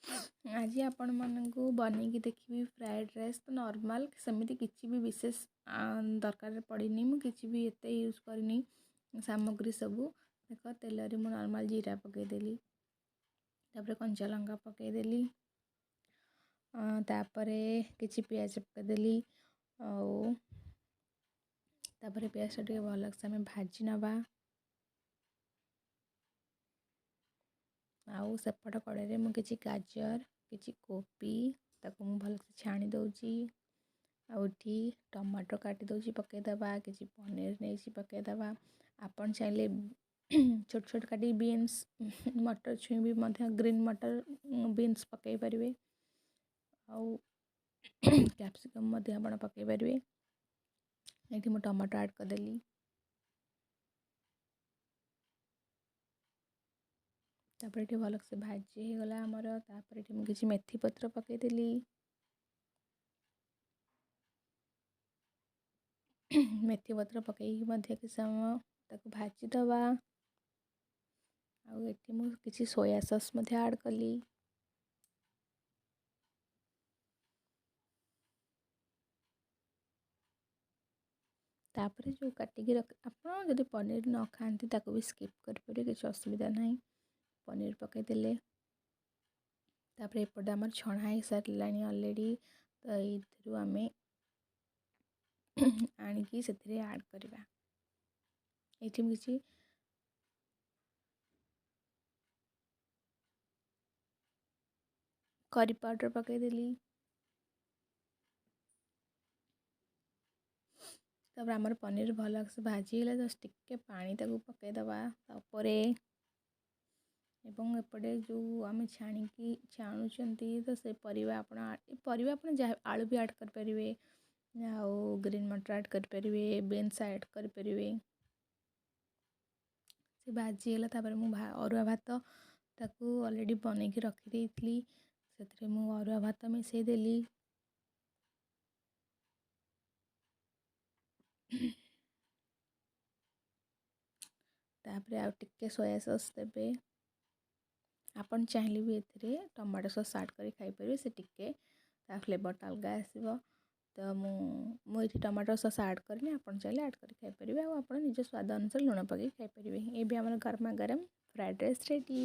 आज आपण मानकु बनेकी देखिए फ्राइड राइस तो नॉर्मल सेमती किसी भी विशेष दरकार पड़नी मु किसी भी एत यूज करनी सामग्री सबू देख तेल मु नॉर्मल जीरा पकईदेली तापर कंचा लंका पकईदेली तापर किसी पियाज पकईदेली तापर पियाज टे भल से आम भाजी नवा आउ सेपट कड़े मु किसी गाजर किसी कोबी ताको मु भल से छाणी दउची आउठी टमाटो काटी दउची पकईदबा किसी पनीर नहीं पकईदबा आपन चाहले छोट छोट काटी बीन्स मटर छुई भी मध्य ग्रीन मटर बीन्स पकई परिवे आउ कैप्सिकम मध्य आपण पकई परिवे एठी मु टमाटो ऐड कर देली तापर ये भल से भाजी हो गला आमर तापर ये मुझे किसी मेथी पत्र पकईदेली मेथी पत्र पकई किसी समय ताको भाजी दबा आउ एठी मु किसी सोया सॉस मध्य ऐड कली तापर जो काटिकी रख आप जब पनीर न खाती ताको भी स्किप करें किसी असुविधा नहीं पनीर पकईदेले तापर एपटे आम छणा हो सारा अलरेडी तो ये आम आणिकी से ऐड करवा ये किसी करी पाउडर पकईदेली तापर आमर पनीर भल से भाजी है जस्ट टिके पानी ताको पकईदबा तापरे एवं एपटे जो आम छाणिकी छाणुंट तो से परिवा आपण जहाँ आलू भी ऐड करें आउ ग्रीन मटर ऐड करें बीन्स ऐड करें से भाजी है तापर मु अरुआ भात ताकू ऑलरेडी बनईकी रखी थी से मु अरुआ भात मिसई देली तापर आउ टिके सोया सॉस देबे आपन चाहले भी एथिरे टमाटो सॉस ऐड करी खाई परिवे से टिके ता फ्लेवर अलग आसीबो तो मुझे टमाटो सॉस ऐड करनी आपन चाहले ऐड करी खाई परिवे आ आपन निज स्वाद अनुसार लुण पकई खाई परिवे ए भी हमर गरमा गरम फ्राइड राइस रेडी।